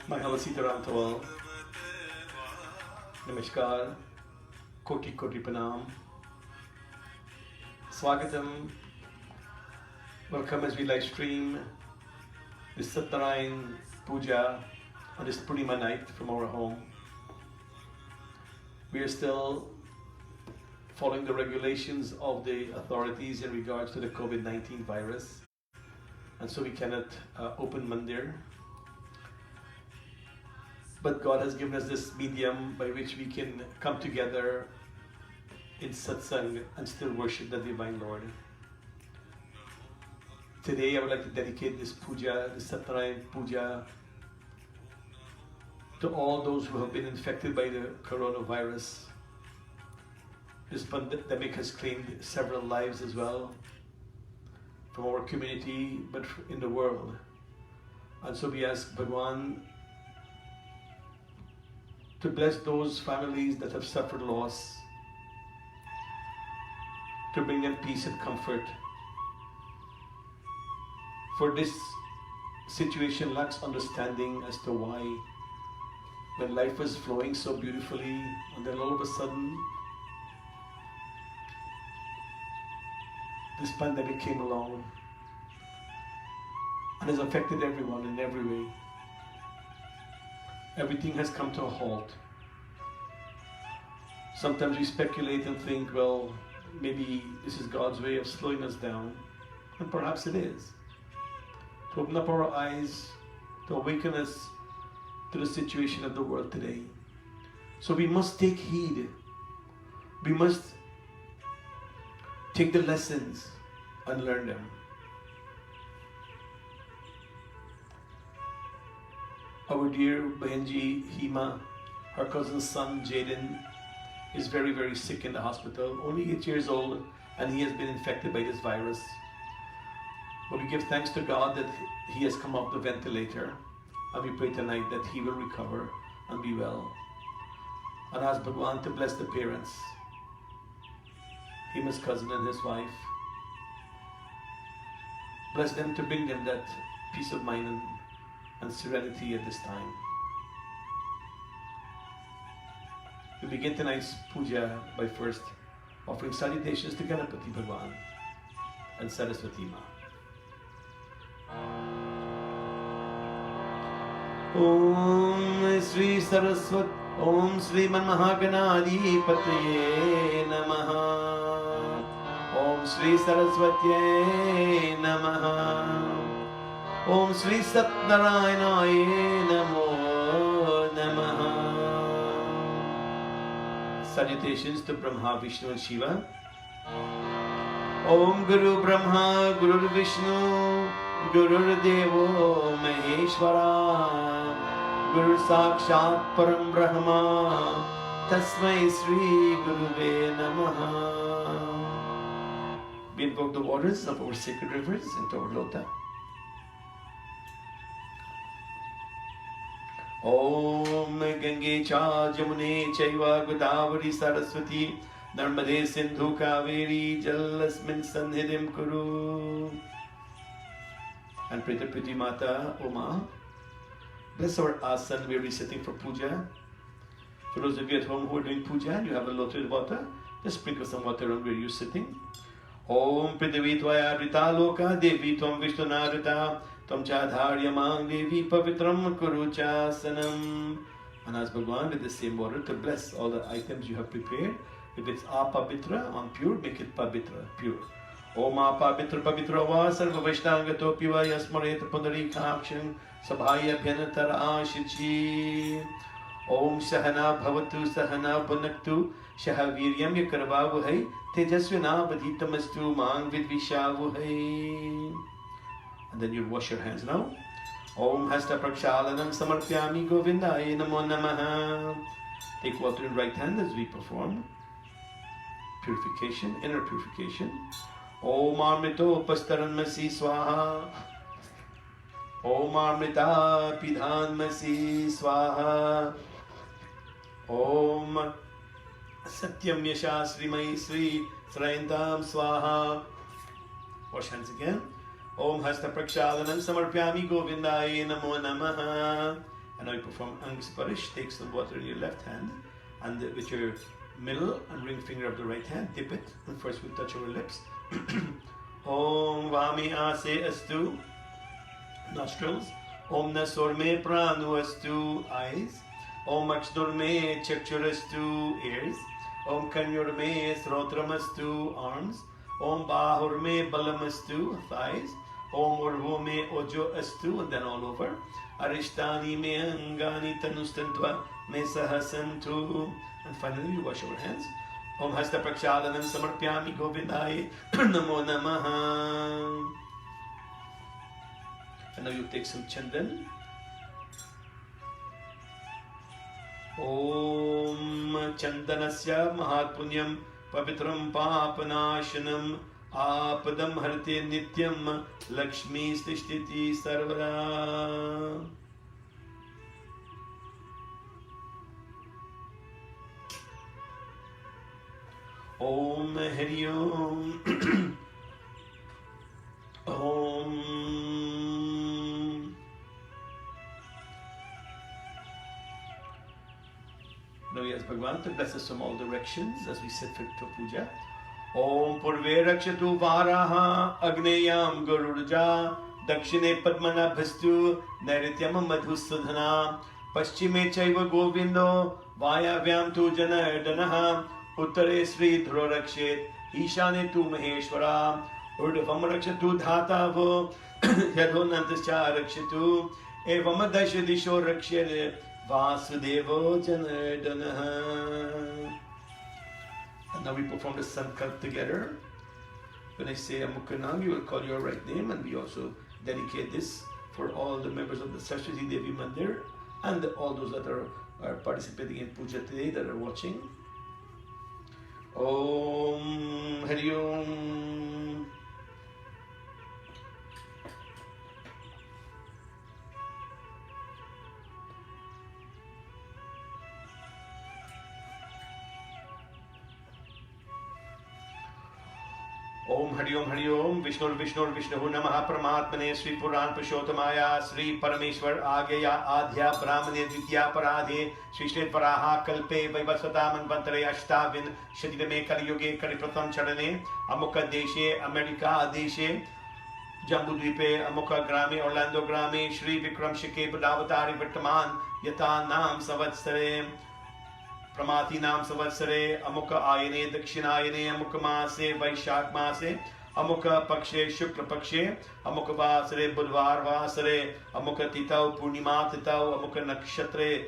Mahava Sitaram to all. Namaskar. Koti Koti Pranam. Swagatam. Welcome as we live stream this Satnarayan Puja on this Purnima night from our home. We are still following the regulations of the authorities in regards to the COVID-19 virus. And so we cannot open mandir. But God has given us this medium by which we can come together in satsang and still worship the Divine Lord. Today I would like to dedicate this puja, the Satnarayan Puja, to all those who have been infected by the coronavirus. This pandemic has claimed several lives as well from our community, but in the world. And so we ask Bhagwan to bless those families that have suffered loss, to bring them peace and comfort. For this situation lacks understanding as to why, when life was flowing so beautifully, and then all of a sudden, this pandemic came along and has affected everyone in every way. Everything has come to a halt. Sometimes we speculate and think, well, maybe this is God's way of slowing us down. And perhaps it is. To open up our eyes, to awaken us to the situation of the world today. So we must take heed. We must take the lessons and learn them. Our dear Bahenji Hima, her cousin's son Jaden, is very, very sick in the hospital, only 8 years old, and he has been infected by this virus. But we give thanks to God that he has come off the ventilator, and we pray tonight that he will recover and be well. And ask Bhagwan to bless the parents, Hima's cousin and his wife. Bless them to bring them that peace of mind and serenity at this time. We begin tonight's puja by first offering salutations to Ganapati Bhagwan and Saraswati Ma. Om Sri Saraswati, Om Sri Manmahaganadi Pataye Namaha. Om Sri Saraswati Namaha. Om Sri Satnarayanaye Namo Namaha. Salutations to Brahma, Vishnu and Shiva. Om Guru Brahma, Guru Vishnu, Guru Devo Maheshwara, Guru Sakshat Param Brahma, Tasmai Sri Guruve Namaha. We invoke the waters of our sacred rivers into our lota. Om Gange Cha Jamune Chaiva Godavari Saraswati Narmade Sindhu Kaveri Jalasmin Sannidhim Kuru. And pray to Priti Mata Oma. Bless our asana. We are sitting for puja. For those of you at home who are doing puja and you have a lotus of water, just sprinkle some water on where you're sitting. Om Prithavi Tvaya Rita Loka Devi Tvam Vishnu Narita Tam Chadharya Mang Devi Pavitram Kuruchasanam. And ask Bhagwan with the same water to bless all the items you have prepared. If it's apavitra, unpure, make it pavitra, pure. Om apavitra pavitra va sarva vaishnagato piva yasmaret pundarikaksham sabhaya bhyanatara ashichi. Om sahana bhavatu sahana punaktu shahaviryam yakarvavuhai tejasvina vadhitamastu mang vidvishavuhai. And then you wash your hands now. Om hasta prakshalanam samarpyami govindaya namo namaha. Take water in right hand as we perform purification, inner purification. Om Amrito Pastaranmasi Swaha. Om Amrita Pidhanmasi Swaha. Om Satyam Yashasrimai Sri Srayantam Swaha. Wash hands again. Om Hasta Prakshalanam Samarpyami Govindaye Namo Namaha. And now you perform Angsparish. Take some water in your left hand, and with your middle and ring finger of the right hand, dip it, and first we touch our lips. Om Vami Ase Astu, nostrils. Om Nasorme Pranu Astu, eyes. Om Akshurme Chakshurastu, ears. Om Kanyurme Srotramastu, arms. Om Bahurme Balamastu, thighs. Om Urvume Ojo Astu, and then all over. Arishtani Me Angani Tanustantva Me Sahasantu. And finally we wash our hands. Om Hasta Prakshalanam Samarpyami Govindai Namo Namaha. And now you take some chandan. Om Chandanasya Mahatpunyam Pavitram Papanashanam Apadam Harate Nityam Lakshmi Stishtiti Sarvada. Om Hari Om. Om. Now we ask Bhagavan to bless us from all directions as we sit for puja. Om Purve Rakshatu Varaha Agneyam Garurja Dakshine Padmana Bhastu Nairyam Madhusudhana Paschime Chaiva Govindo Vayavyam Tu Janardanaha Uttare Sri Dhro Rakshet Ishane Tu Maheshwara Urdhavam Rakshatu Dhatavo Yadho Nantascha Rakshatu Evam Dasha Disho Rakshet Vasudevo Janardanaha. And now we perform the Sankalp together. When I say Amukhanam, you will call your right name, and we also dedicate this for all the members of the Saraswati Devi Mandir and all those that are participating in puja today that are watching. Om Hari Om. Om Hari Om Hari Om. Vishnu Vishnu Namaha Paramatmane Sri Puran Purushottamaya Sri Parameshwar Agya Adhya Brahmane Dvitya Paradhe Sri Shri Paraha Kalpe Vaivasvata Manvantare Ashtavin Shadidame Kali Yoge Kali Pratam Charane Amukha Deshe America Deshe Jambudvipe Amukha Grame Orlando Grame Sri Vikram Shike Badavatari Vartaman Yata Nam Savatsare Pramati Nam Savatsare Amukha Ayane Dakshinayane Amukha Maase Vaishak Maase Amukha Pakshe Shukla Pakshe Amukha Vasare Budvar Vasare Amukha Titau Purnima Titau Amukha Nakshatre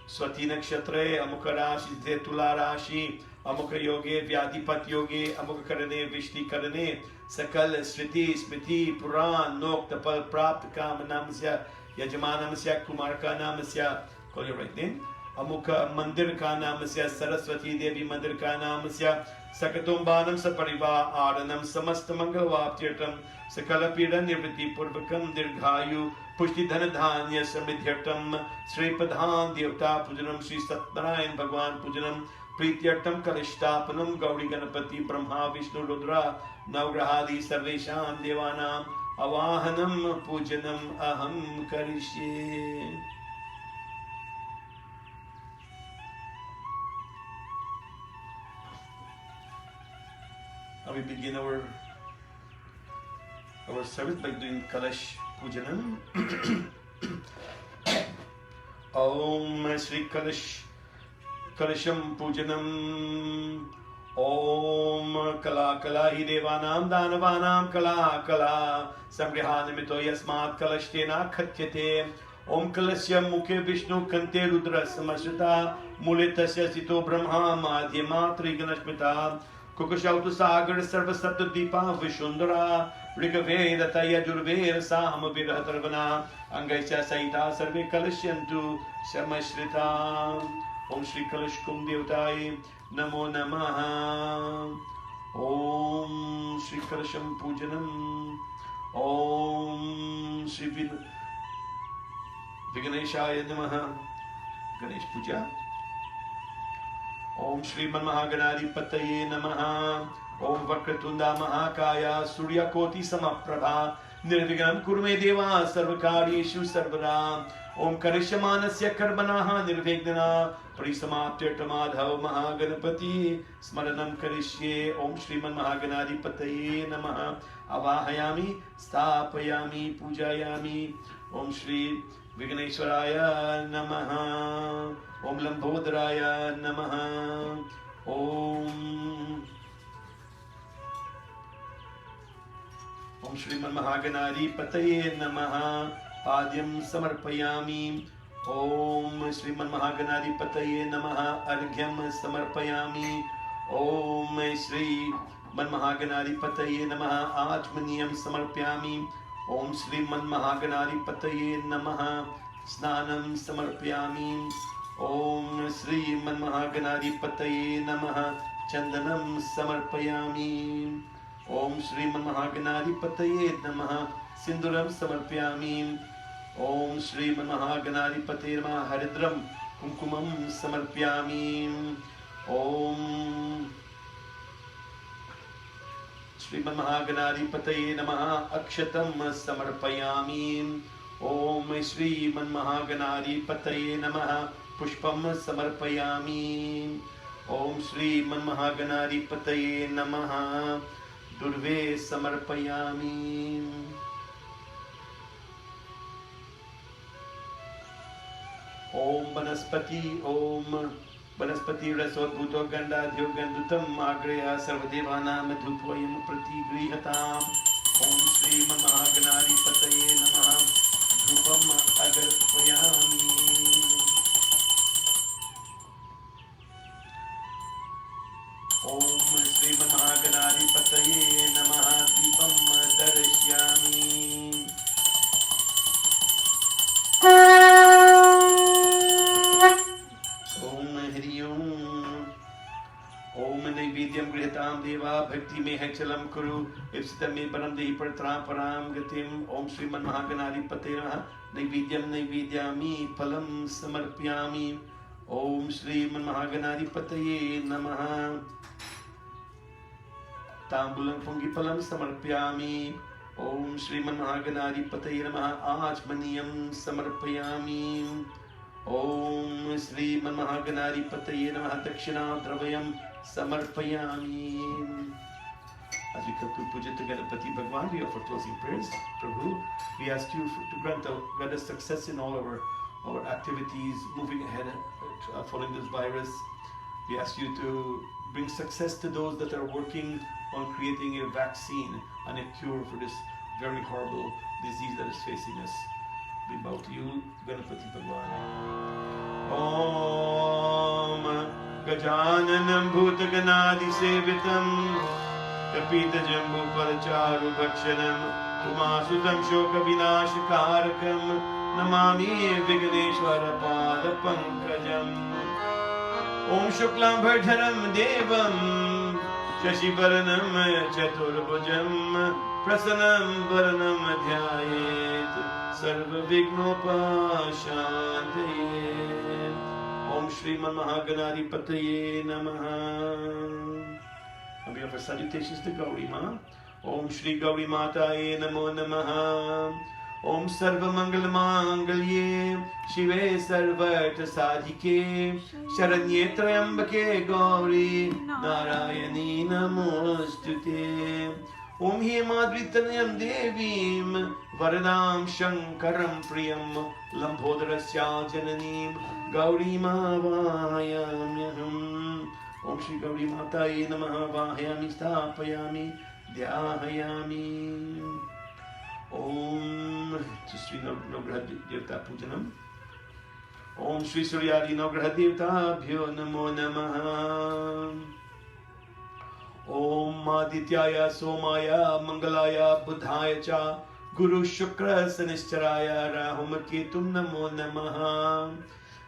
Swati Nakshatre Amukha Rashi Zetula Rashi Amukha Yoge Vyadipat Yoge Amukha Karane Vishti Karane Sakal Sriti Smriti Puran Nok Tapal Prapt Kam Namasya Yajamanamasya Kumarka Namasya. Call your right name. Amukha Mandir ka namasya Saraswati Devi Mandir ka namasya Sakatumbanam Sapariva Aranam Samasta Mangalvaptirtam Sakala Pida Nirviti Purvakam Dirghayu Pushti Dhanadhanya Samidhyartam Sri Padhan Devta Pujanam Sri Satnarayan Bhagwan Pujanam Prityartam Kalishtapanam Gauri Ganapati Brahma Vishnu Rudra Navgrahadi Sarvesham Devanam Avahanam Pujanam Aham Karishye. Now we begin our service by doing Kalash Pujanam. Om Sri Kalasham Pujanam. Om Kala Kala Hi Devanam Danavanam Kala Kala Samrihanimito Yasmat Kalashtena Khatyate. Om Kalasya Mukhe Vishnu Kante Rudra Samasrita Mulitasya Sito Brahma Madhyama Triganashmita Kukushautu Sagar Sarva Sapta Deepa Vishundara Rigaveda Taya Jurveda Sahama Virahatarvana Angaisya Saita Sarve Kalashyantu Samashrita. Om Shri Kalashkum Devtai Namo Namaha. Om Shri Kalasham Pujanam. Om Shri Viganeshaya Namaha. Ganesh Puja. Om Shri Manmahaganadi Pataye Namaha. Om Vakratunda Mahakaya Surya Koti Samaprabha Nirvignam Kurume Deva Sarvakaryeshu Sarvada. ओम करिष्यमानस्य कर्मणः निर्विघ्ना परिसमाप्त्यर्थमाधव महागणपति स्मरणं करिष्ये। ओम श्रीमन्महागणाधिपतये नमः। आवाहयामि, स्थापयामि, पूजयामि। ओम श्री विघ्नेश्वराय नमः। ओम लंबोदराय नमः। ओम श्रीमन्महागणाधिपतये नमः। पाद्यं समर्पयामि। ओम श्रीमन्महागणाधिपतये नमः। अर्घ्यं समर्पयामि। ओम श्री मन्महागणाधिपतये नमः। आचमनीयं समर्पयामि। ओम श्रीमन्महागणाधिपतये नमः। स्नानं समर्पयामि। ओम श्रीमन्महागणाधिपतये नमः। चन्दनं समर्पयामि। ओम श्रीमन्महागणाधिपतये नमः। सिन्दूरं समर्पयामि। ओम श्रीमन्महागणाधिपतये नमः। हरिद्रं कुङ्कुमं समर्पयामि। ओम श्रीमन्महागणाधिपतये नमः। अक्षतं समर्पयामि। ओम श्रीमन्महागणाधिपतये नमः। पुष्पं समर्पयामि। ओम श्रीमन्महागणाधिपतये नमः। दुर्वे समर्पयामि। ओम वनस्पति रसोद्भूतो गंधाध्यो गंधुतम आग्रह सर्वदेवानां धूपोऽयं प्रतिगृह्यताम्। ओम श्रीमन्महागणाधिपतये नमः। धूपम् अर्पयामि। ओम श्रीमन्महागणाधिपतये नमः। दीपं दर्शयामि। ओम हरि ओम। ओम नैवेद्यं गृह्यतां देवा भक्ति में है चलम कुरु इप्सितं मे परम देहि परां गतिम्। ओम श्रीमन्महागणाधिपतये नमः। नैवेद्यं नैवेद्यामि फलं समर्पयामि। ओम श्रीमन्महागणाधिपतये नमः। ताम्बूलं पुंगिफलं समर्पयामि। ओम श्रीमन्महागणाधिपतये नमः। आचमनीयं समर्पयामि। ओम श्रीमन्महागणाधिपतये नमः। दक्षिणाद्रव्यं समर्पयामि। As we conclude Puja to Ganapati Bhagwan, we offer closing prayers. Prabhu, we ask you to grant us success in all our activities moving ahead following this virus. We ask you to bring success to those that are working on creating a vaccine and a cure for this very horrible disease that is facing us. We bow to you, Ganapati Bhagwan. Om Gajananam Bhutaganaadisevitam Kapita-jambupalacharu-bhakshanam Umasutam shoka-vinashakarakam Namami Vigneshwara-pada-pankajam. Om Shuklam-bhardharam Devam Shashi-varanam Chaturbhujam Prasanam Varanam Dhyayet Sarva-vignopashantaye. Om Shriman-Mahaganaadhipataye Namaha. And we offer salutations to Gauri Ma. Om Shri Gauri Mataye Namo Namaha. Om Sarva Mangal Mangalye Shive Sarvartha Sadhike Sharanye Trayambake Gauri Narayani Namostute. Om Hemadritanayam Devim Varanam Shankaram Priyam Lambhodarasya Jananim Gauri Mavayamyaham. Om Shri Gauri Mataye Namaha. Vahayami Stapayami Dhyayami. Om Shri Navgraha Devta Pujanam. Om Shri Suryadi Navgraha Devta Bhyo Namo Namaha. Om Adityaya Somaya Mangalaya Buddhaya Cha Guru Shukra Sanischaraya Rahum Ketum Namo Namaha.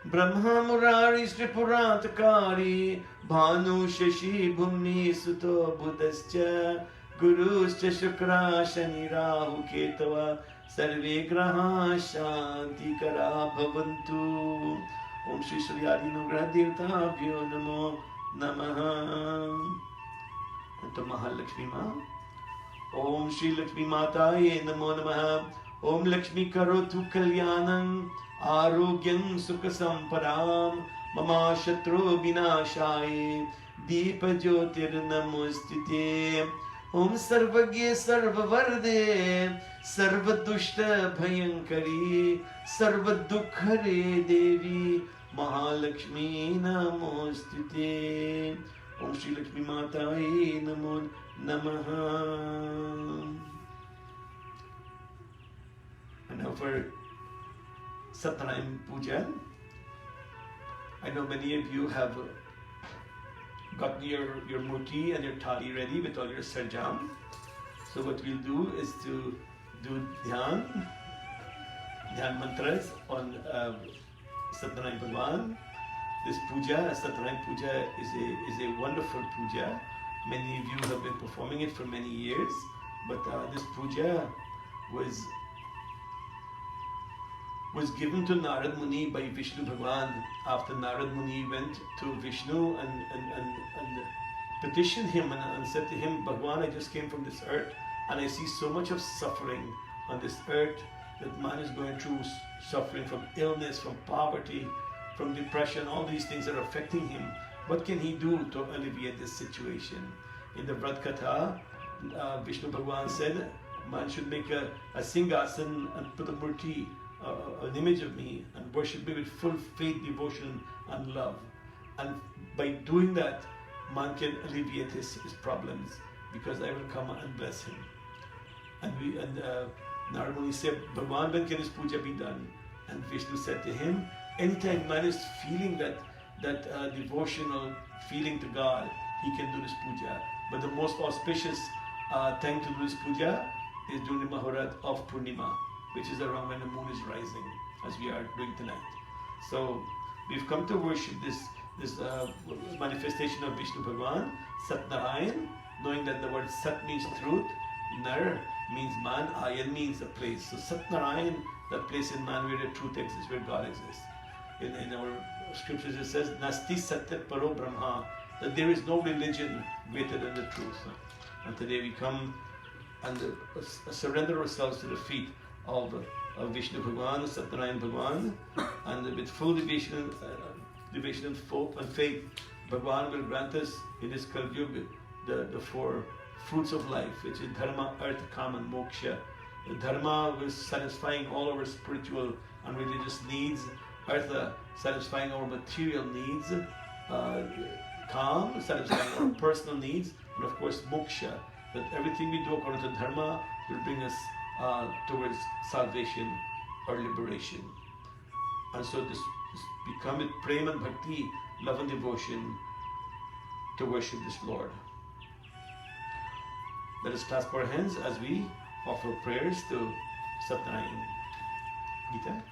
Brahma Murari Sripurantakari Bhanu Shashi Bhumni Suto Buddhascha Guruscha Shukra Shani Rahu Ketava Sarve Graha Shanti Kara Bhavantu. Om Shri Suryadi Navgraha Devta Bhyo Namo Namaha. And to Mahalakshmi Ma. Om Shri Lakshmi Mataye Namo Namaha. Om Lakshmi Karotu Kalyanam Arogyam Sukha Samparam Mama Shatru Vinashaya Deepa Jyotir Namostite. Om Sarvagye Sarvavarde Sarvadushta Bhayankari Sarvadukhare Devi Mahalakshmi Namostite. Om Shri Lakshmi Mataye Namo Namaha. And now for Satyanarayana Puja. I know many of you have gotten your murti and your thali ready with all your sarjam. So what we'll do is to do dhyan mantras on Satyanarayana Bhagwan. This puja, Satyanarayana Puja, is a wonderful puja. Many of you have been performing it for many years, but this puja was given to Narad Muni by Vishnu Bhagwan after Narad Muni went to Vishnu and petitioned him and said to him, Bhagwan, I just came from this earth and I see so much of suffering on this earth, that man is going through suffering from illness, from poverty, from depression, all these things are affecting him. What can he do to alleviate this situation? In the Vrat Katha, Vishnu Bhagwan said, man should make a singhasan and put a murti, an image of me, and worship me with full faith, devotion and love. And by doing that, man can alleviate his problems, because I will come and bless him. And Narad Muni said, Bhagwan, when can this puja be done? And Vishnu said to him, anytime man is feeling that devotional feeling to God, he can do this puja. But the most auspicious time to do this puja is during the Mahurat of Purnima, which is around when the moon is rising, as we are doing tonight. So we've come to worship this manifestation of Vishnu Bhagwan, Satnarayan, knowing that the word Sat means truth, Nar means man, Ayan means a place. So Satnarayan, that place in man where the truth exists, where God exists. In our scriptures it says, Nasti Satya Paro Brahma, that there is no religion greater than the truth. And today we come and surrender ourselves to the feet of Vishnu Bhagwan, Satnarayan Bhagwan, and with full devotion and faith, Bhagwan will grant us in this Kali Yuga the four fruits of life, which is Dharma, Artha, Kama and Moksha. The Dharma was satisfying all our spiritual and religious needs, Artha satisfying our material needs, Kam satisfying our personal needs, and of course Moksha, that everything we do according to Dharma will bring us towards salvation or liberation. And so this become with prema and bhakti, love and devotion, to worship this Lord. Let us clasp our hands as we offer prayers to Satyanarayana. Gita?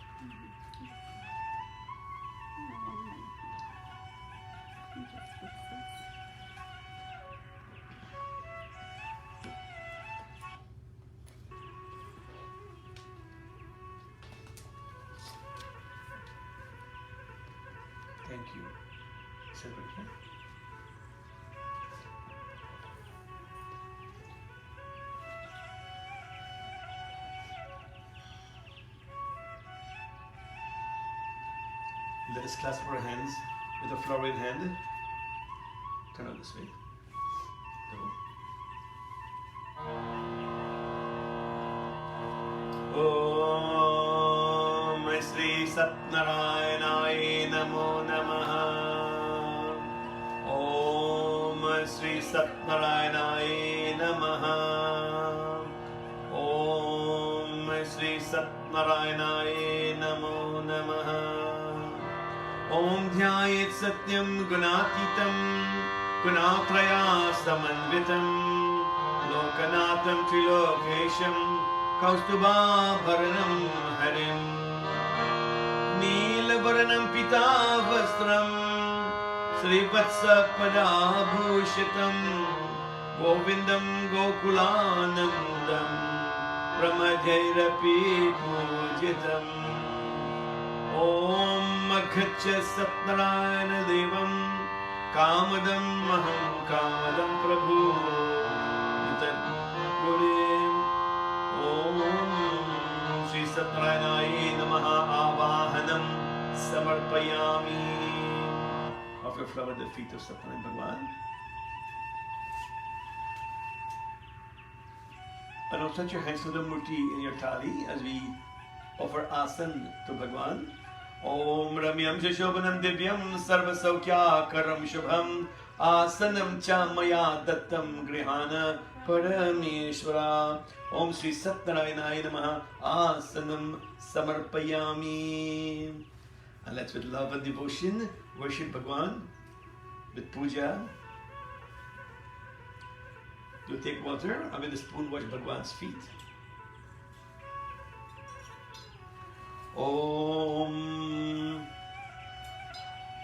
Thank you. Secretary. Let us clasp our hands with a flower in hand. Turn out this way. Om Sri Satnarayanaya Namo Namaha. Om Sri Satnarayanaya Namaha. Om Sri Satnarayanaya Namo Namaha. Om Dhyayet Satyam Gunatitam Gunatraya Samanvitam Lokanatham Trilokesham Kaustubha Bharanam Harim Nila Bharanam Pita Vastram Srivatsa Padabhushitam Govindam Gokulanandam Brahmajairapi Pujitam Om Maghaccha Satnarayana Devam Kamadam Maham Kamadam Prabhu Om Satnarayanaye Namaha Avahanam Samarpayami. Offer flower at the feet of Satnarayan Bhagwan. And now touch your hands to the Murti in your thali as we offer asan to Bhagwan. Om Ramyam Shashobhanam Divyam Sarva Saukya Karam Shubham Asanam Cha Maya Dattam Grihana Parameshwara. Om Sri Satnarayanaye Namaha Asanam Samarpayami. And let's with love and devotion worship Bhagwan with puja. You take water and with a spoon wash Bhagwan's feet. Om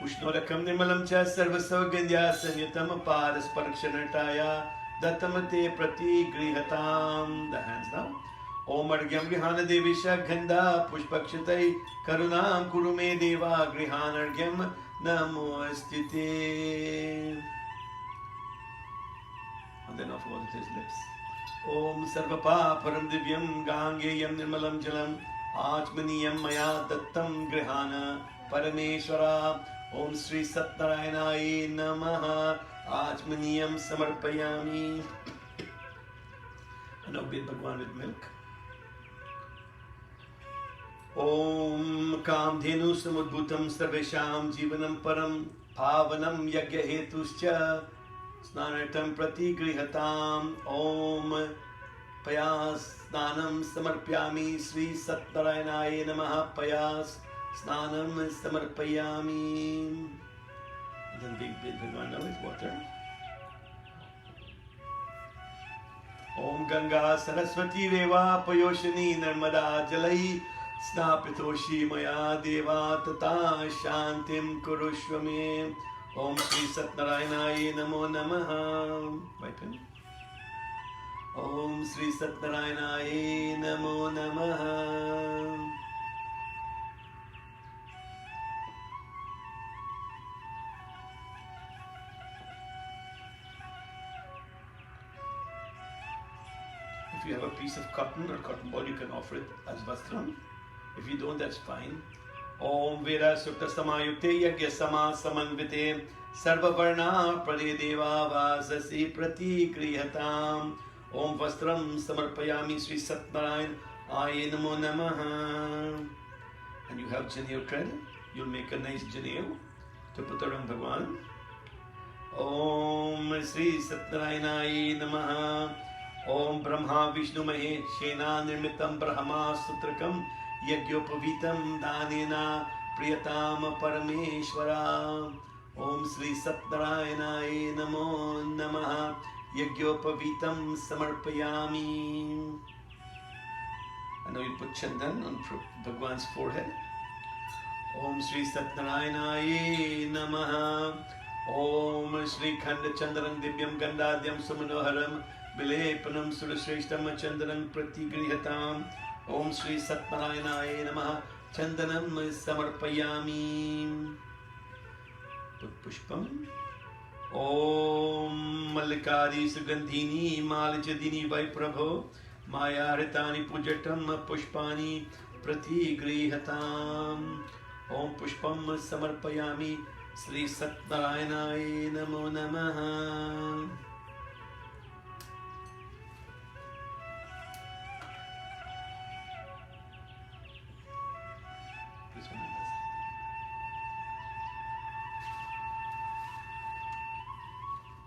Ushnorakam Nirmalam Cha Sarvasavagandhya Sanyatam Paras Parakshanartaya Datamate Prati Grihatam. The hands now. Om Argyam Grihana Devisha Gandha Pushpakshatai Karunam Kurume Deva Grihanargyam Namo Astite. And then offer water to his lips. Om Sarvapa Param Divyam Gangeyam Nirmalam Jalam Achmaniyam Maya Dattam Grihana Parameshwara. Om Sri Satnarayanaye Namaha Achmaniyam Samarpayami. And now bathe Bhagwan with milk. Om Kamdhenu Samudbhutam Sarvesham Jivanam Param Pavanam Yagya Hetuscha Snanatam Prati Grihatam. Om Payas Snanam Samarpyami Sri Satnarayanaye Namaha Payas Snanam Samarpayami. And then big Bhagwan now with water. Om Ganga Saraswati Reva Payoshani Narmada Jalai Snapitoshi Maya Deva Tata Shantim Kurushvame. Om Sri Satnarayanaye Namo Namaha. Wipe him. Om Sri Satnarayanaye Namo Namaha. If you have a piece of cotton or cotton ball, you can offer it as vastram. If you don't, that's fine. Om Veda Sukta Samayukte Yagya Sama Samanvite Sarva Varna Prade Deva Vasasi Prati Krihatam. Om Vastram Samarpayami Sri Satnarayan Aye Namo Namaha. And you have Janev thread. You'll make a nice Janev to put around Bhagwan. Om Sri Satnarayanaye Namaha. Om Brahma Vishnu Mahe Shena Nirmitam Brahma Sutrakam Yagyopavitam Danena Priyatam Parameshwara. Om Sri Satnarayanaye Namo Namaha. Yagyopavitam Samarpayami. And now you put chandan on Bhagwan's forehead. Om Sri Satnarayanaye Namaha. Om Sri Khanda Chandaram Divyam Gandadyam Sumanoharam Vilepanam Surashreshtam Chandanam Pratigrihatam. Om Sri Satnarayanaye Namaha. Chandanam Samarpayami. Put Pushpam. Om Mallikari Sugandhini Malijadini Vaiprabho Mayaritani Pujatam Pushpani Pratigrihatam. Om Pushpam Samarpayami. Sri Satnarayanaye Namo Namaha.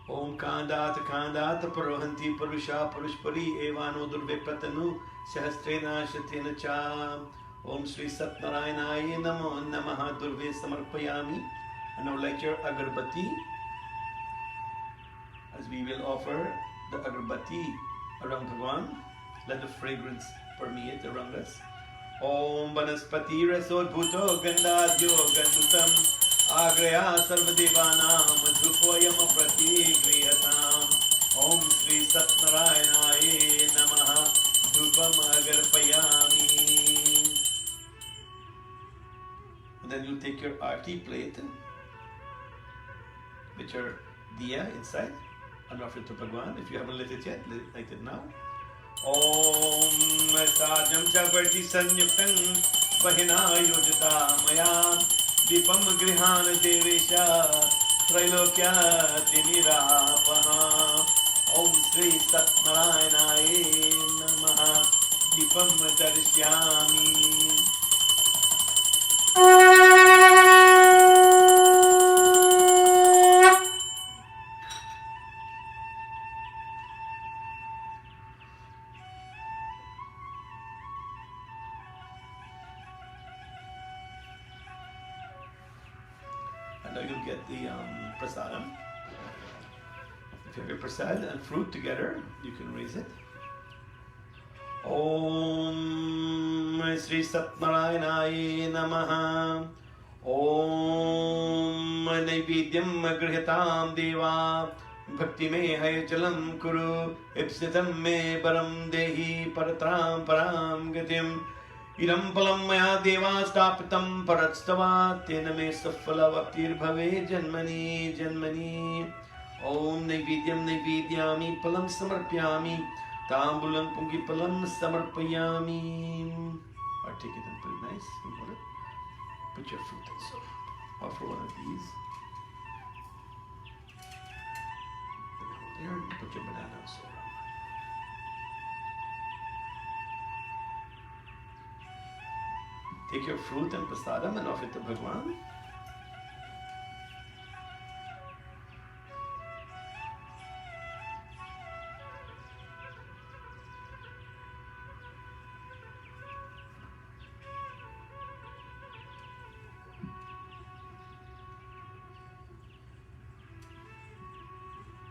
Om Kandat Kandat Parohanti Parusha Parushpari Evano Durve Pratanu Sahasrena Shatena Cha. Om Sri Satnarayanaye Namo Namaha Durve Samarpayami. And now light your agarbati as we will offer the agarbati around Bhagwan. Let the fragrance permeate around us. Om Vanaspati Rasodbhuto Gandadyo Gandutam Agraya Sarvadevanam Madhupoyam Pratigriyatam. Om Sri Satnarayanaye Namaha. Dhupam Agarpayami. And then you take your arti plate with your diya inside and offer it to Bhagwan. If you haven't lit it yet, light it now. ॐ साजं च वर्ति संयुक्तं वहिना योजिता मया दीपं गृहाण देवेश त्रैलोक्यातिनिरापः ॐ श्री सत्यनारायणाय नमः दीपं दर्शयामि you'll get the prasadam. If you have your prasad and fruit together, you can raise it. Om Sri Satnarayanaya Namaha. Om Naivedyam Grihatam Deva Bhakti me hay jalam kuru Ipsitam me param dehi paratram param gatim Idam palam maya deva stapitam paratstava tena me safalavaktir bhave janmani janmani Om naivedyam naivedyami palam samarpyami tambulam pungi palam samarpayami. Or take it and put it nice. You want it? Put your fruit also. Offer one of these. There, and put your banana also. Take your fruit and prasadam and offer it to Bhagwan.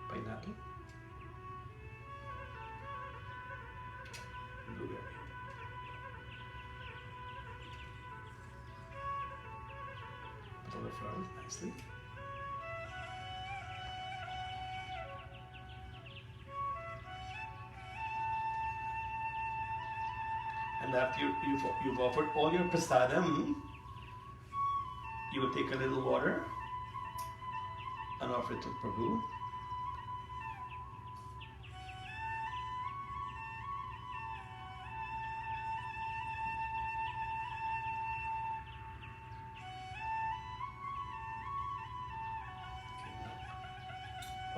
Pineapple. Blueberry. Put all the flowers nicely. And after you've offered all your prasadam, you will take a little water and offer it to Prabhu.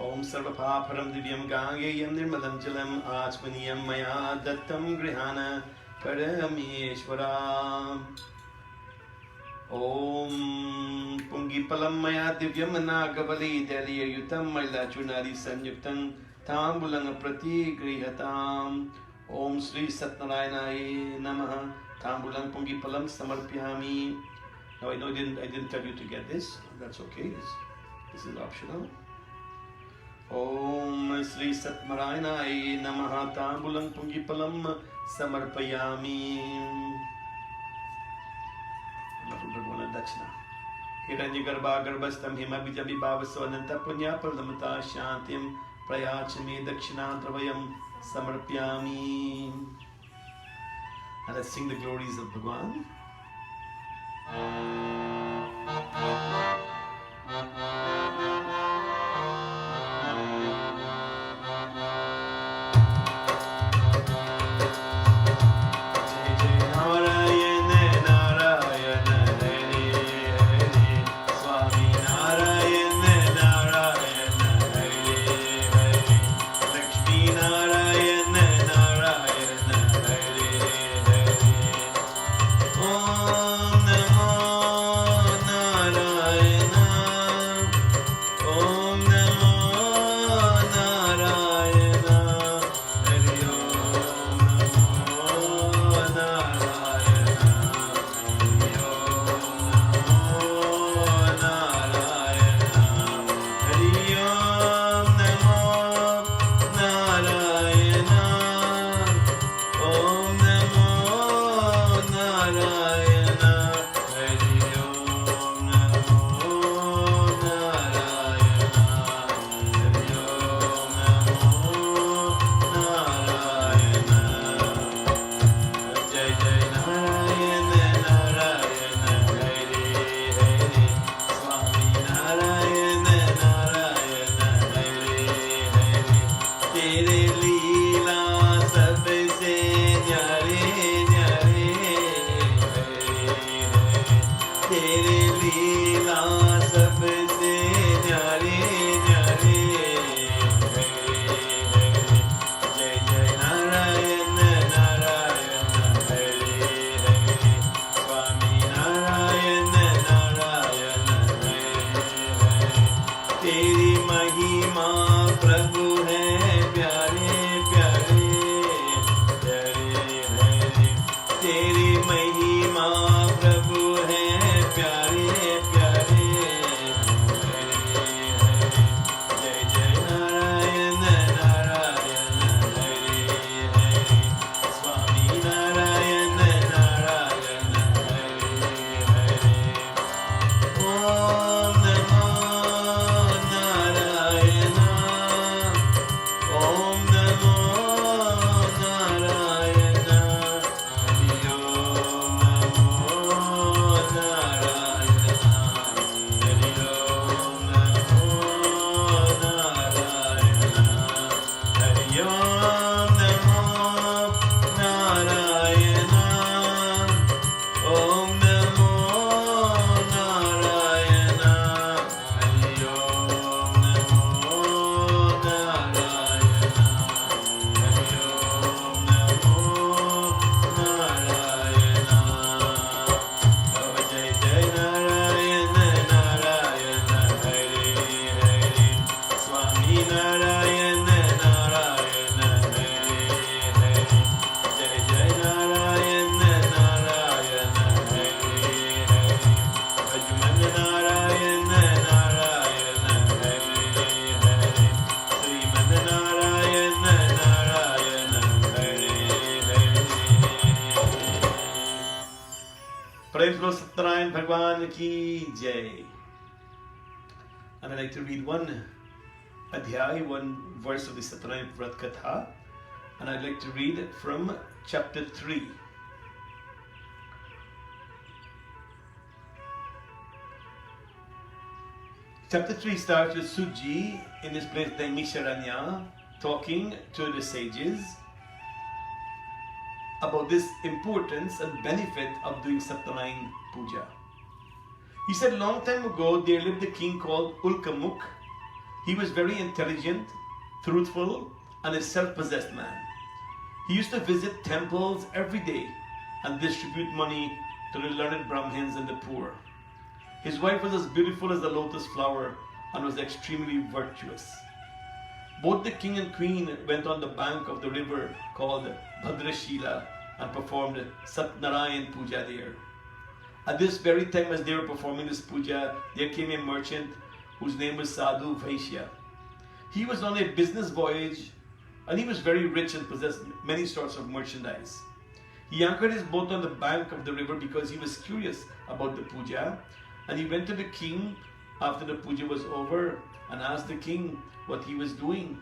Om Sarvapaparam Divyam Gangeyam Nirmalam Jalam Achmaniyam Maya Dattam Grihana Parameshwaram. Om Pungipalam Maya Divyam Nagavali Deliya Yutam Maila Chunari Sanyuktam Tambulang Prati Grihatam. Om Sri Satnarayanaya Namaha Tambulang Pungipalam Samarpyami. Now I know I didn't tell you to get this. That's okay. This is optional. Om Sri Satnarayanaya Namaha Tambulang Pungipalam Samarpayami. Bhagwana Dachna. Hiranyagarbha Garbhastam Himabhijabi Bhavaso Ananta Punya Pradamata Shantim Prayachame Dakshinantravayam Samarpyami. And let's sing the glories of Bhagwan. तेरे लीला सब महिमा प्रभु है प्यारे प्यारे। जय जय नारायण नारायण हरे हरे। स्वामी नारायण नारायण हरे हरे। ओम नमो नारायण। ओम नमो नारायण। हरि ओम नमो नारायण। हरि ओम नमो नारायण। हरि ओम नमो नारायण। ओम नमो नारायण। हरि ओम नमो नारायण। हरि ओम नमो नारायण। जय जय नारायण नारायण हरे हरे। स्वामी नारायण नारायण हरे हरे। जय जय नारायण नारायण हरे हरे। भजमन Narayan Narayan Hare Hare. Shriman Narayan Narayan Hare Hare. Praise Lord Satyanarayana Bhagwan ki jai. And I'd like to read one adhyay, one verse of the Satyanarayana Vrat Katha, and I'd like to read it from chapter 3. Chapter 3 starts with Suji in this place Naimisharanya talking to the sages about this importance and benefit of doing Satyanarayana Puja. He said, long time ago there lived a king called Ulkamuk. He was very intelligent, truthful, and a self-possessed man. He used to visit temples every day and distribute money to the learned Brahmins and the poor. His wife was as beautiful as the lotus flower and was extremely virtuous. Both the king and queen went on the bank of the river called Bhadrashila and performed Satyanarayana Puja there. At this very time as they were performing this puja, there came a merchant whose name was Sadhu Vaishya. He was on a business voyage and he was very rich and possessed many sorts of merchandise. He anchored his boat on the bank of the river because he was curious about the puja, and he went to the king after the puja was over and asked the king what he was doing.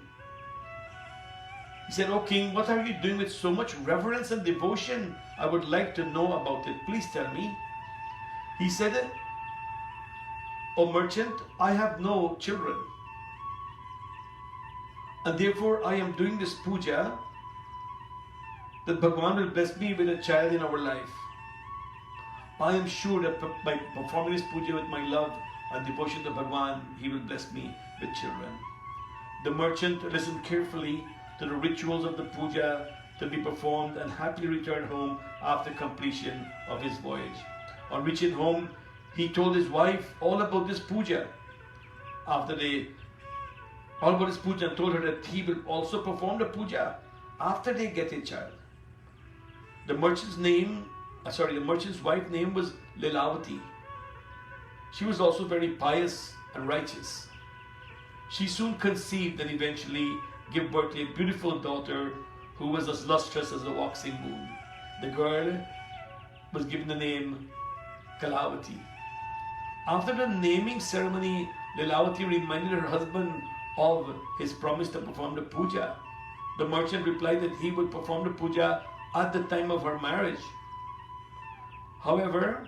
He said, "O king, what are you doing with so much reverence and devotion? I would like to know about it. Please tell me." He said, "O merchant, I have no children, and therefore I am doing this puja that Bhagwan will bless me with a child in our life. I am sure that by performing this puja with my love and devotion to Bhagwan, he will bless me with children." The merchant listened carefully to the rituals of the puja to be performed and happily returned home after completion of his voyage. On reaching home, he told his wife all about this puja. All about his puja, and told her that he will also perform the puja after they get a child. The merchant's wife's name was Lilavati. She was also very pious and righteous. She soon conceived and eventually gave birth to a beautiful daughter who was as lustrous as a waxing moon. The girl was given the name Kalavati. After the naming ceremony, Lilavati reminded her husband of his promise to perform the puja. The merchant replied that he would perform the puja at the time of her marriage. However,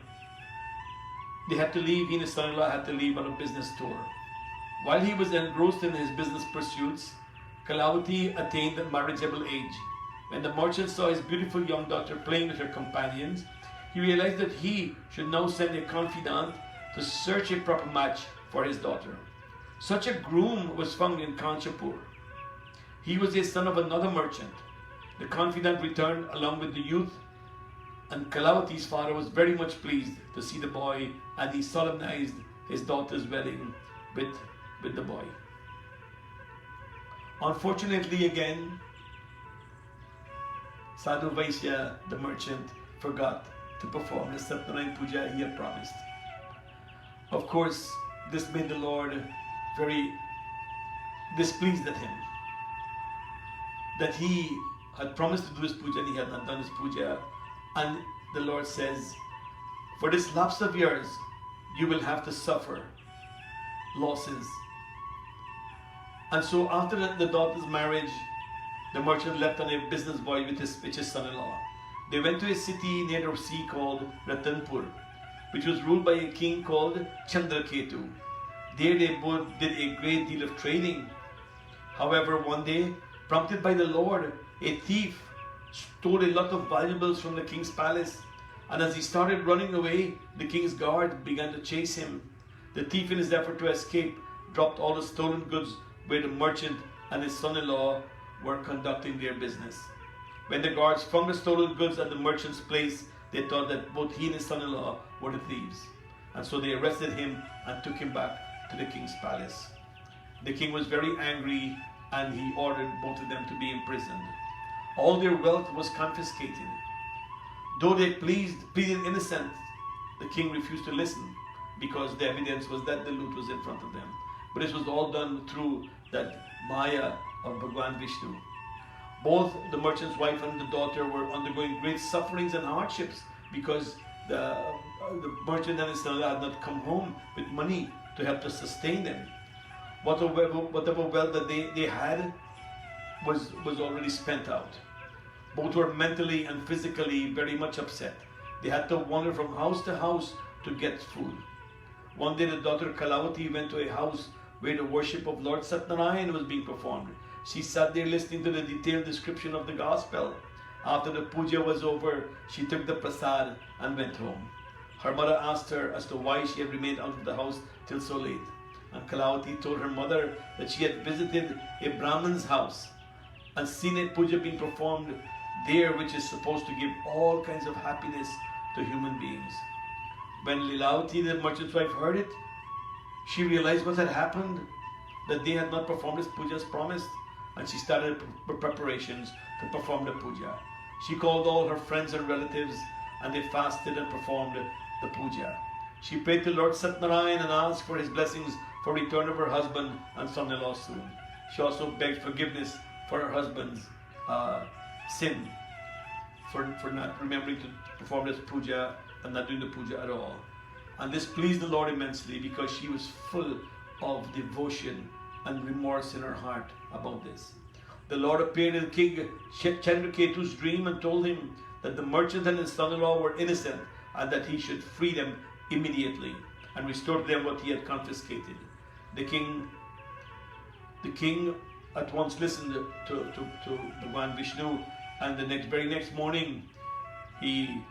he and his son-in-law had to leave on a business tour. While he was engrossed in his business pursuits, Kalavati attained marriageable age. When the merchant saw his beautiful young daughter playing with her companions, he realized that he should now send a confidant to search a proper match for his daughter. Such a groom was found in Kanchapur. He was a son of another merchant. The confidant returned along with the youth, and Kalavati's father was very much pleased to see the boy, and he solemnized his daughter's wedding with the boy. Unfortunately again, Sadhu Vaishya, the merchant, forgot to perform the Satyanarayana Puja he had promised. Of course, this made the Lord very displeased at him, that he had promised to do his puja and he had not done his puja. And the Lord says, for this lapse of yours, you will have to suffer losses. And so after the daughter's marriage, the merchant left on a business voyage with his son-in-law. They went to a city near the sea called Ratanpur, which was ruled by a king called Chandraketu. There they both did a great deal of trading. However, one day, prompted by the Lord, a thief stole a lot of valuables from the king's palace. And as he started running away, the king's guard began to chase him. The thief, in his effort to escape, dropped all the stolen goods where the merchant and his son-in-law were conducting their business. When the guards found the stolen goods at the merchant's place, they thought that both he and his son-in-law were the thieves. And so they arrested him and took him back to the king's palace. The king was very angry and he ordered both of them to be imprisoned. All their wealth was confiscated. Though they pleaded innocent, the king refused to listen because the evidence was that the loot was in front of them. But this was all done through that Maya of Bhagwan Vishnu. Both the merchant's wife and the daughter were undergoing great sufferings and hardships because the merchant and his son had not come home with money to help to sustain them. Whatever wealth that they had was already spent out. Both were mentally and physically very much upset. They had to wander from house to house to get food. One day the daughter Kalavati went to a house where the worship of Lord Satyanarayana was being performed. She sat there listening to the detailed description of the gospel. After the puja was over, she took the prasad and went home. Her mother asked her as to why she had remained out of the house till so late. And Kalavati told her mother that she had visited a Brahman's house and seen a puja being performed there, which is supposed to give all kinds of happiness to human beings. When Lilavati, the merchant's wife, heard it, she realized what had happened, that they had not performed this puja as promised, and she started preparations to perform the puja. She called all her friends and relatives, and they fasted and performed the puja. She prayed to Lord Satyanarayana and asked for his blessings for return of her husband and son-in-law soon. She also begged forgiveness for her husband's sin for not remembering to perform this puja and not doing the puja at all. And this pleased the Lord immensely because she was full of devotion and remorse in her heart about this. The Lord appeared in King Chandraketu's dream and told him that the merchant and his son-in-law were innocent and that he should free them immediately and restore to them what he had confiscated. The king at once listened to Bhagwan Vishnu, and the very next morning he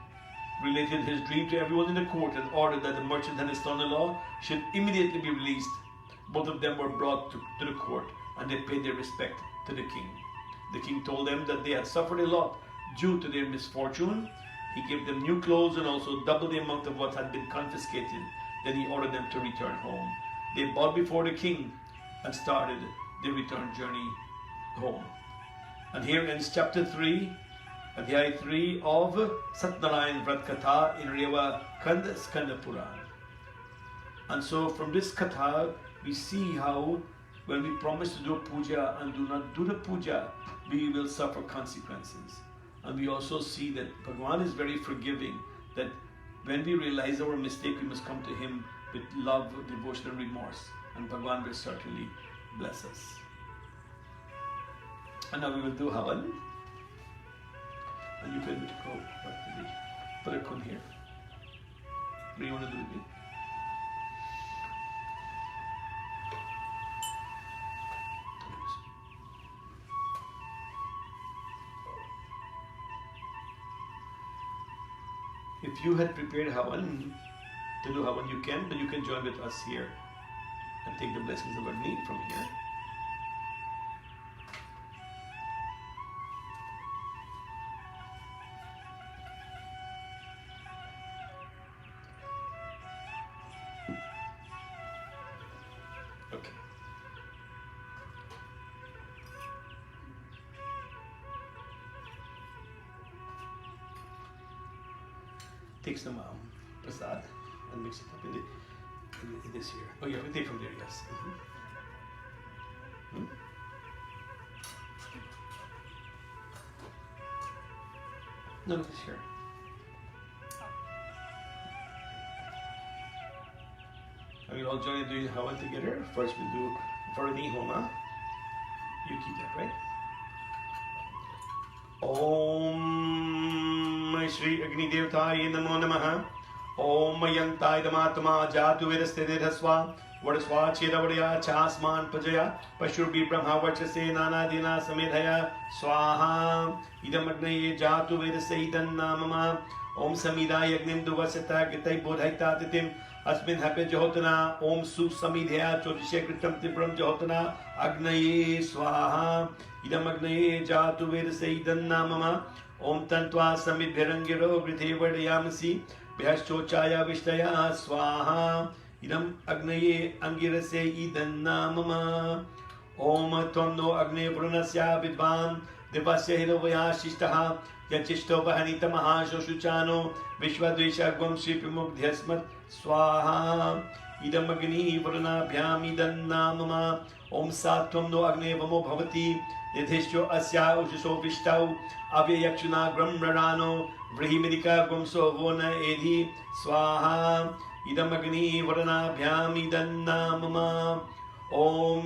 related his dream to everyone in the court and ordered that the merchant and his son-in-law should immediately be released. Both of them were brought to the court and they paid their respect to the king. The king told them that they had suffered a lot due to their misfortune. He gave them new clothes and also double the amount of what had been confiscated. Then he ordered them to return home. They bowed before the king and started their return journey home. And here ends chapter 3, Adhyay 3 of Satyanarayana Vrat Katha in Reva Khand Skanda Puran. And so from this Katha, we see how when we promise to do a puja and do not do the puja, we will suffer consequences. And we also see that Bhagwan is very forgiving, that when we realize our mistake, we must come to him with love, devotion and remorse. And Bhagwan will certainly bless us. And now we will do Havan. And you can go back to the Parakun here. What do you want to do with it? If you had prepared Havan, to do Havan you can, but you can join with us here and take the blessings of our need from here. Okay. take some prasad and mix it up in this here. Oh yeah, we take from there, yes. No, this here. And we'll all join in doing Hava together. First we do Varani Homa. You keep that, right? Om Shri Agni Devtaye Namo Namaha. Om Yantai Damatma Jatu Vedastedhaswa. Vadaswa Chedavadya Chasman Pajaya. Pashurbi Brahma Vachase Nana Dina Samedhaya. Swaha. Idam Agnaye Jatu Vedasaitan Namama. Om Samida Yagnim Duvasata Gitai Bodhaita Titim. Asmin Happy Jahotana. Om Su Samidhya Chodishekritam Tipram Jahotana. Agnaye Swaha. Idam Agnaye Jatu Vedasaitan Namama. Om Tantva Samidbhirangiro Gridhevadayamasi. Vyaschochaya Vishtaya Swaha. Idam Agnaye Angirase Idan Namama. Om Tvam no Agne Brunasya Vidvan. Devasya Hirovaya Shishtaha. Yachishto Vahanita Mahashoshuchano. Vishwadvesha Gwam Shipimugdhyasmat Swaha. Idam Agni Vrunabhyam Idan Namama. Om Satvam no Agne Vamo Bhavati. Nidhishyo Asya Ujusho Vishtau. Avyayakshuna Gramrano. Vrihimidika Gwamso Vona Edhi Swaha. Idam Agni Varnabhyam Idan Namama. Om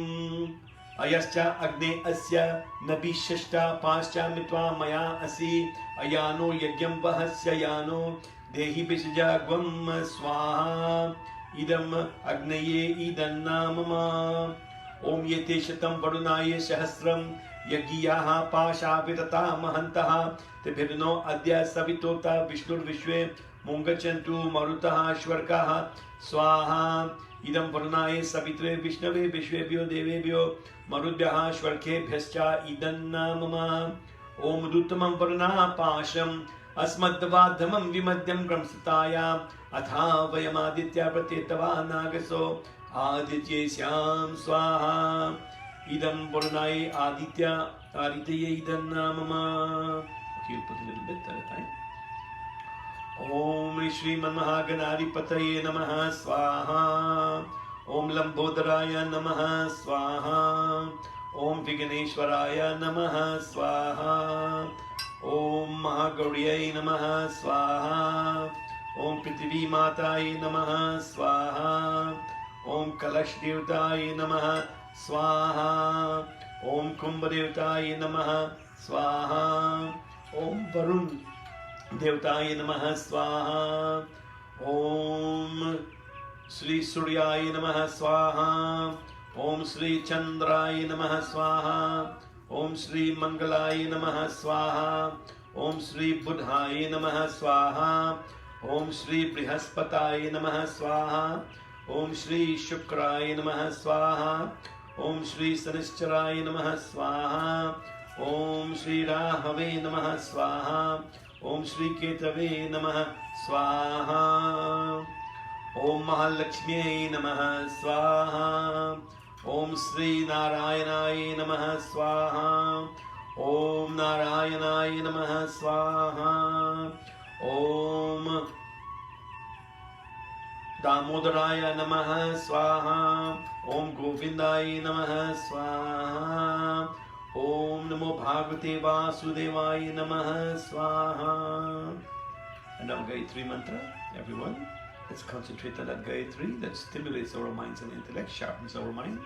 Ayascha Agne Asya Nabishashta Pascha Mitva Maya Asi Ayano Yagyam Vahasya Yano Dehi Bishaja Gwam Swaha. Idam Agnaye Idan Namama. Om Yete Shatam Varunaye Sahasram Yagiyaha Pasha Vitata Mahantaha Tebhirno Adya Savitota Vishnur Vishwe Mungachantu Marutaha Shvarkaha Swaha. Idam Varunaye Savitre Vishnave Vishwebhyo Devebhyo Marudhyaha Shvarkebhyascha Idan Namama. Om Duttamam Varuna Pasham Asmadvadhamam Vimadyam Kramsataya Atha Vayamaditya Pratetava Nagaso Aditye Syam Swaha. Idam Varunaye Aditya Aditya Idan Namama. Okay, we'll put a little bit at a time. Om Shri Manmahaganari Pataye Namaha Swaha. Om Lambodharaya Namaha Swaha. Om Viganeshwaraya Namaha Swaha. Om Mahagauriye Namaha Swaha. Om Prithvi Mataye Namaha Swaha. Om Kalash Devtaye Namaha Swaha. Om Kumbha Devtaye Namaha Swaha. Om Varun Devtaye Namaha Swaha. Om Sri Suryaye Namaha Swaha. Om Sri Chandraye Namaha Swaha. Om Sri Mangalaye Namaha Swaha. Om Sri Buddhaye Namaha Swaha. Om Sri Brihaspataye Namaha Swaha. Om Shri Shukraye Namaha Swaha. Om Shri Sanischaraye Namaha Swaha. Om Shri Rahave Namaha Swaha. Om Shri Ketave Namaha Swaha. Om Mahalakshmiye Namaha Swaha. Om Shri Narayanaye Namaha Swaha. Om Narayanaye Namaha Swaha. Om Damodaraya Namaha Swaha. Om Govindaye Namaha Swaha. Om Namo Bhagavate Vasudevaya Namaha Swaha. And now Gayatri Mantra, everyone. Let's concentrate on that Gayatri that stimulates our minds and intellect, sharpens our minds.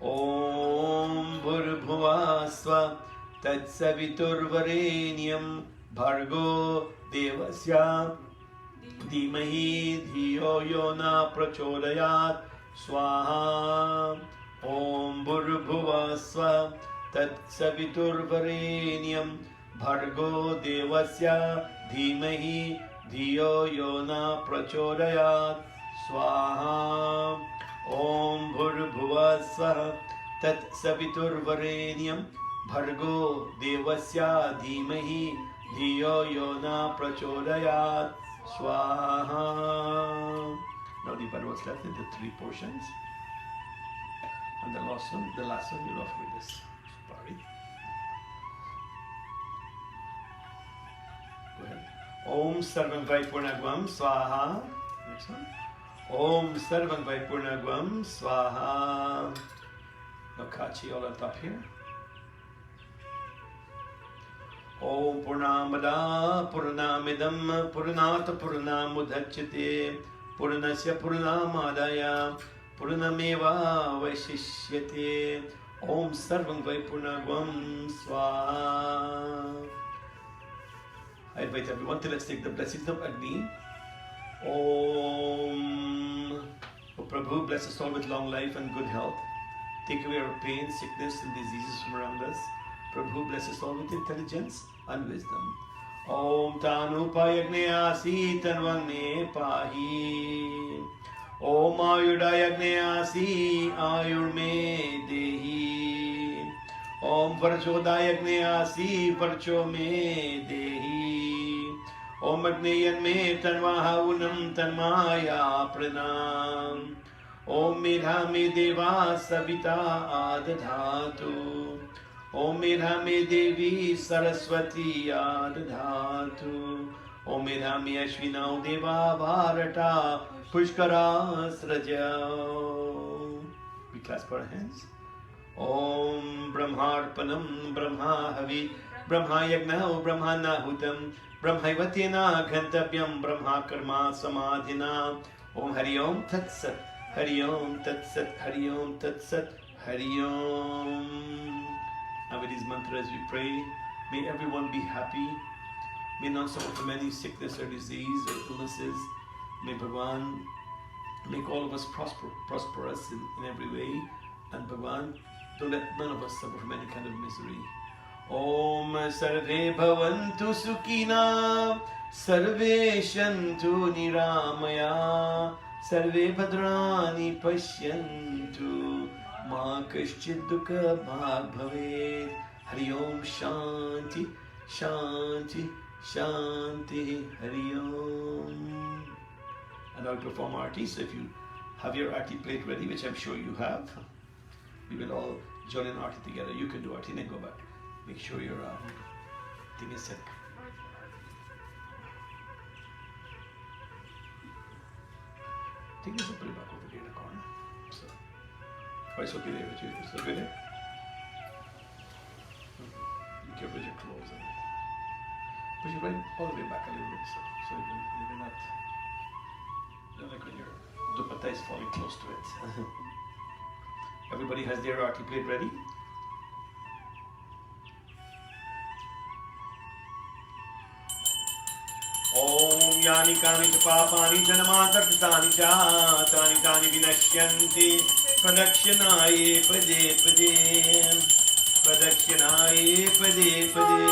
Om Bhurbhuvasva Tatsaviturvarenyam Bhargo Devasya Dhimahi Dhiyo Yona Prachodayat Swaha. Om Bhurbhuvasva Tatsaviturvarenyam Bhargo Devasya Dhimahi Dhiyo Yona Prachodayat Swaha. Om Bhurbhuvasva Tatsaviturvarenyam Bhargo Devasya Dhimahi Dhiyo Yona Prachodayat Swaha. Now the what's left in the three portions. And the last one you'll offer with this. Sorry. Go ahead. Om Sarvam Vaipurnagvam Swaha. Next one. Om Sarvam Vaipurnagvam Swaha. Now Kachi all on top here. Om Purnamada Purnamidam Purnata Purnamudhachyate Purnasya Purnamadaya Purnameva Vaishishyate. Om Sarvam Vaipurnagvam Swaha. I invite everyone to let's take the blessings of Agni. Om. Oh Prabhu, bless us all with long life and good health. Take away our pain, sickness and diseases from around us. Prabhu, bless us all with intelligence and wisdom. Om Tanu Payagneyasi Tanvangne Pahi. Om Ayudayagneyasi Ayurme Dehi. Om Varchodayagneyasi Varcho Me Dehi. Om Agneyan Me Tanvaha Unam Tanmaya Pranam. Om Medhame Deva Savita Adadhatu. Om Medhame Devi Saraswati Adadhatu. Om Medhame Ashvinau Deva Bharata Pushkara Sraja. We clasp our hands. Om Brahmarpanam Brahma Havi Brahma Yagnao Brahma Nahutam Brahmaivatena Ghantavyam Brahma Karma Samadhina. Om Hari Om Tat Sat. Hari Om Tat Sat, Hari Om Tat Sat, Hari Om. Now with these mantras we pray, may everyone be happy, may none suffer from any sickness or disease or illnesses. May Bhagwan make all of us prosperous in every way, and Bhagwan, don't let none of us suffer from any kind of misery. Om Sarve Bhavantu Sukhina, Sarve Shantu Niramaya. Sarve Bhadrani Pashyantu Ma Kaschid Dukha Bhag Bhavet. Hari Om Shanti Shanti Shanti Hari Om. And I'll perform Aarti. So if you have your Aarti plate ready, which I'm sure you have, we will all join in Aarti together. You can do Aarti, then go back. Make sure your thing is set. I think there's a pretty back over here in the corner. So, it's okay there with you. It's okay there? Be careful with your clothes. Push it right all the way back a little bit so you're not like when your dupatta is falling close to it. Everybody has their Aarti plate ready? Om Yani Kani Papani Janamata Pitani Cha Tani Tani Vinashyanti Pradakshanaye Pade Pade Pradakshanaye Pade Pade.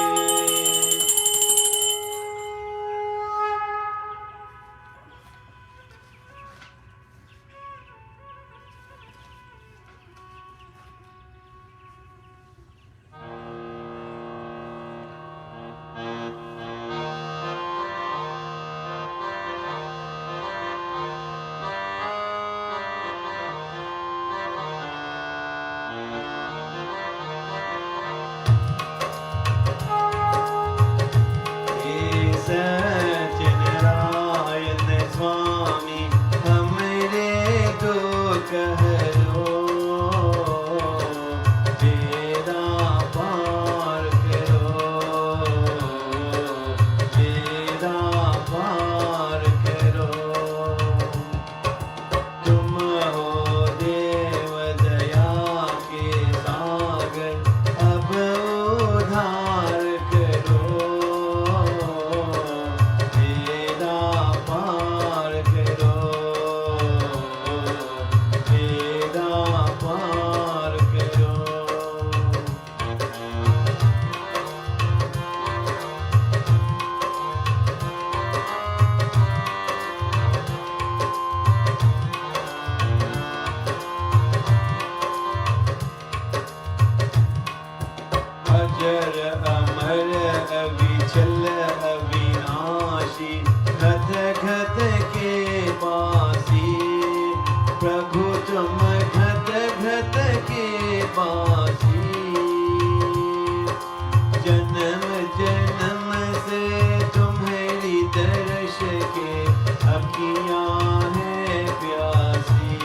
अखियाँ है प्यासी,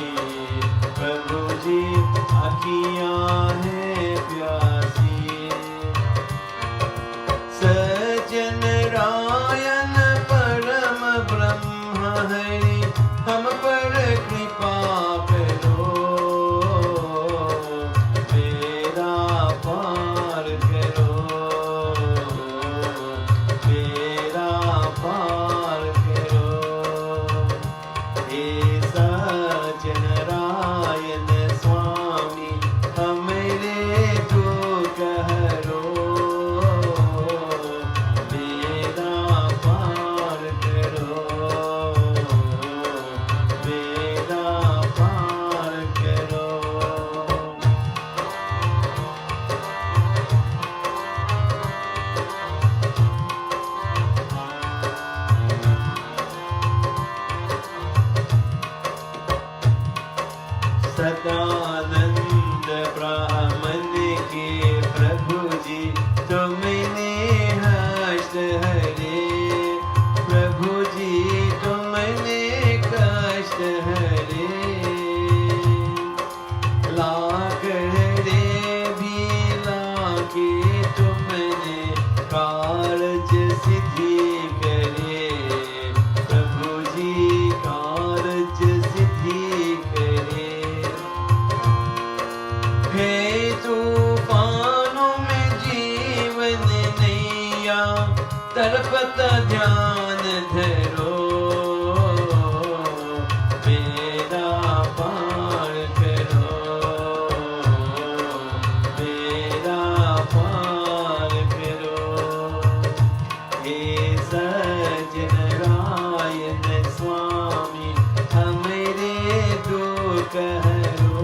प्रभु जी अखियाँ है प्यासी। सज्जन Ryan परम ब्रह्म हरि, हम पर कृपा करो, बेड़ा पार करो, बेड़ा पार करो। हे सज्जन रायन स्वामी, हमरे दुख हरो, बेड़ा पार करो, बेड़ा पार करो। सदानंद ब्राह्मण के प्रभु जी, तुमने हस्त हरे, प्रभु जी तुमने कष्ट हरे। लाख हरे भी लाके तुमने कारज सिद्धि करे, प्रभु जी कारज सिद्धि करे। हे तूफानों में जीवन नैया, तड़पता ध्यान धरो, बेड़ा पार करो, बेड़ा पार करो। हे सज्जन रायन स्वामी, हमरे दुख हरो,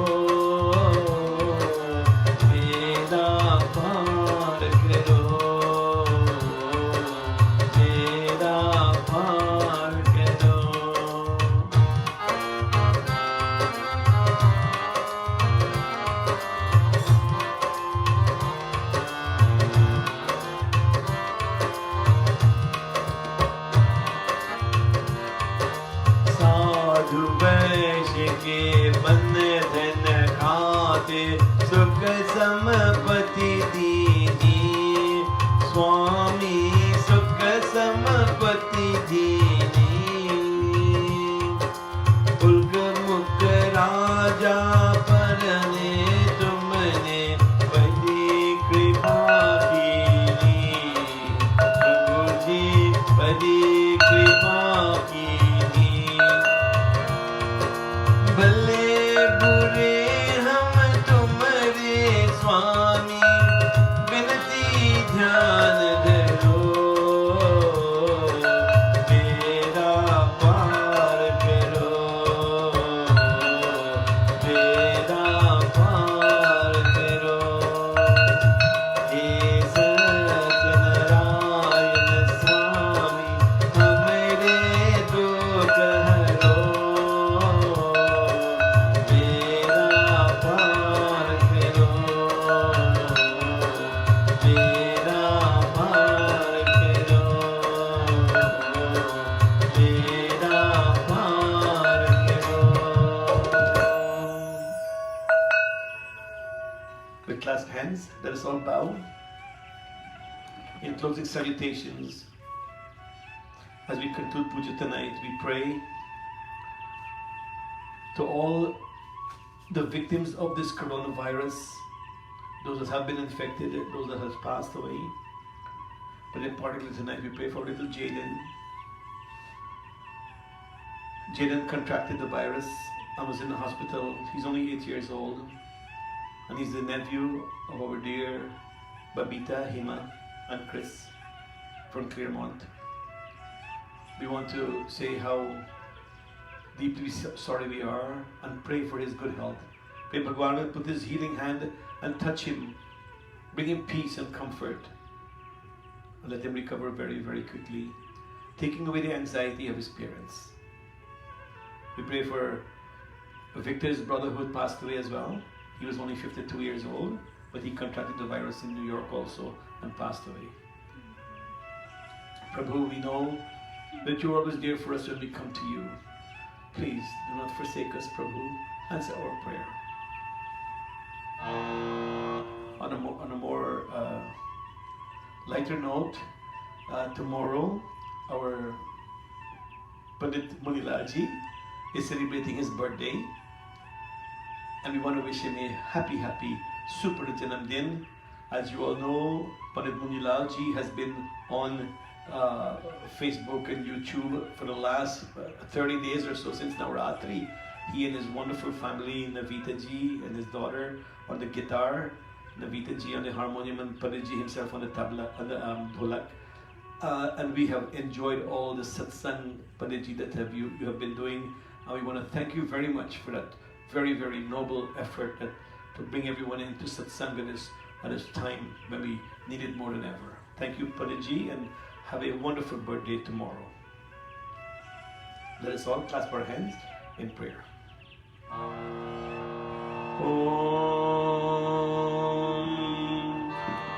बेड़ा पार करो, बेड़ा पार करो। साधु वैश्य के बंधन खाते, सुख संपत्ति दीनी, स्वामी सुख संपत्ति दीनी। उल्क मुख राजा परने तुमने बड़ी कृपा कीनी, प्रभु जी बड़ी कृपा कीनी। भले बुरे हम तुम्हारे स्वामी, विनती ध्यान धरो, बेड़ा पार करो, बेड़ा पार करो। हे सज्जन रायन स्वामी, हमरे दुख हरो, बेड़ा पार करो, बेड़ा पार करो, बेड़ा पार करो। With clasped hands, let us all bow in closing salutations. As we conclude puja tonight, we pray to all the victims of this coronavirus, those that have been infected, those that have passed away. But in particular tonight, we pray for little Jaden. Jaden contracted the virus and was in the hospital. He's only 8 years old, and he's the nephew of our dear Babita, Hima, and Chris from Claremont. We want to say how deeply sorry we are and pray for his good health. Pray Bhagwan will put his healing hand and touch him, bring him peace and comfort, and let him recover very, very quickly, taking away the anxiety of his parents. We pray for Victor's brother who had passed away as well. He was only 52 years old, but he contracted the virus in New York also and passed away. Prabhu, we know that you're always there for us when we come to you. Please do not forsake us, Prabhu. Answer our prayer. On a more lighter note, tomorrow our Pandit Munilalji is celebrating his birthday, and we want to wish him a happy Super Janam Din. As you all know, Pandit Munilalji has been on Facebook and YouTube for the last 30 days or so since Navratri. He and his wonderful family, Navita ji and his daughter on the guitar, Navita ji on the harmonium, and Pandit ji himself on the tabla, on the dholak. And we have enjoyed all the satsang, Pandit ji, that you have been doing. And we want to thank you very much for that very, very noble effort to bring everyone into satsang at this time when we need it more than ever. Thank you, Pandit ji, and have a wonderful birthday tomorrow. Let us all clasp our hands in prayer.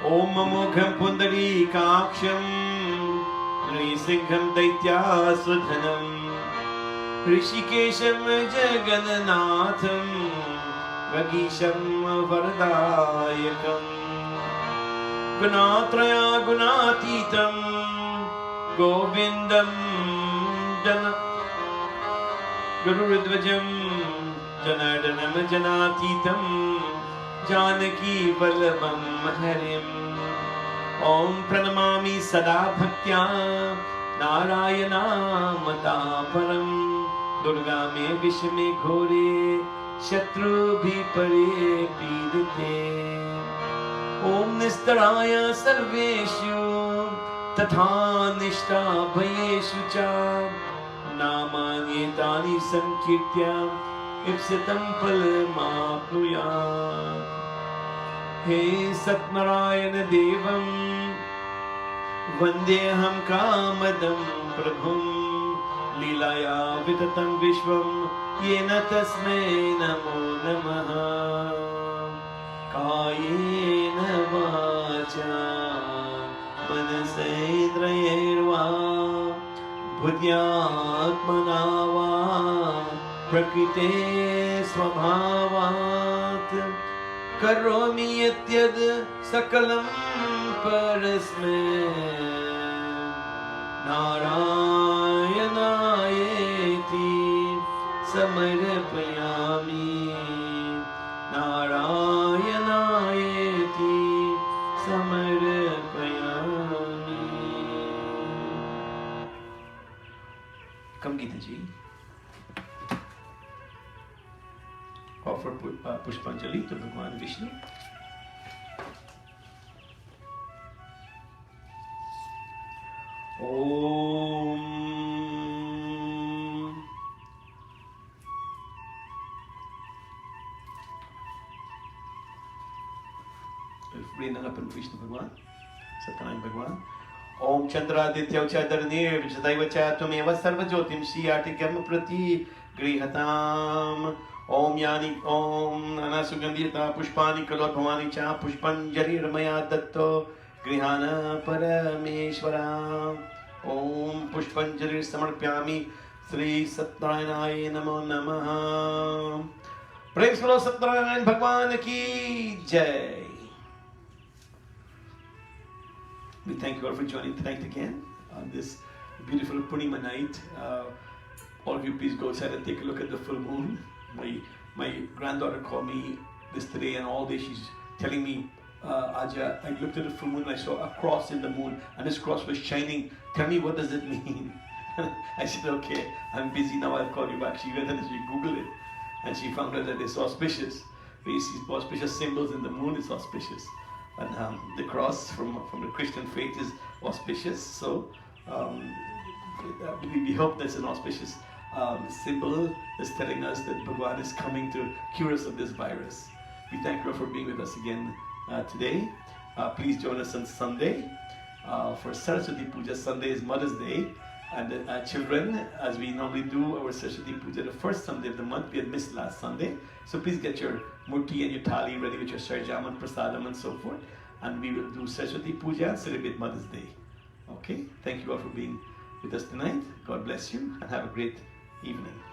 Om Amogham Pundarikaksham Nrisingham Daityasudhanam Rishikesham Jagannanatham Vagisham Vardayakam Gunatraya Gunatitam Govindam Jana Gurudvajam Janardanam Janatitam Janaki Vallabham Harim Om Pranamami Sada Bhaktya Narayana Mataparam Durga me Vishme Ghore Shatru bhi pare pidate Om Nistaraya Sarveshu Tatha Nishta Bhayeshu Cha Namani Tani Sankirtya Ipsitam Palamapnuya He Satnarayana Devam Vandeham Kamadam Prabhum Leelaya Vitatam Vishvam Yena Tasmai Namo Namaha Kayena Vacha Manasaindrayerva Buddhyatmana va Prakrite Swabhavat Karomi Yatyad Sakalam Parasme Narayanayeti Samarapayami Narayanayeti Samarapayami. Come, Gita ji. Offer Pushpanjali to Bhagwan Vishnu. Om. Bring that up in Vishnu Bhagwan, Satyanarayana Bhagwan. Om Chandraditya Chadarnir Vijadaivacha Tumeva Sarva Jyotim Shiyatikam Prati Grihatam. Om Yani Om Nana Sugandhita Pushpani Kalot Bhavani Cha Pushpanjali Ramaya Datto Grihana Parameshwara. Om Pushpanjali Samarpyami Sri Satyanarayana Namo Namaha. Praise Lord Satyanarayana Bhagwan Ki Jai. We thank you all for joining tonight again on this beautiful Purnima night. All of you please go outside and take a look at the full moon. My granddaughter called me this today, and all day she's telling me, Aja, I looked at the full moon and I saw a cross in the moon, and this cross was shining. Tell me, what does it mean? I said, okay, I'm busy now, I'll call you back. She went and she Googled it, and she found out that it's auspicious. When you see auspicious symbols in the moon, it's auspicious. And the cross from the Christian faith is auspicious. So we hope that's an auspicious symbol that's telling us that Bhagwan is coming to cure us of this virus. We thank you for being with us again today. Please join us on Sunday for Saraswati Puja. Sunday is Mother's Day. And children, as we normally do our Saraswati Puja the first Sunday of the month, we had missed last Sunday. So please get your murti and your thali ready with your sarjam and prasadam and so forth. And we will do Saraswati Puja and celebrate Mother's Day. Okay? Thank you all for being with us tonight. God bless you and have a great evening.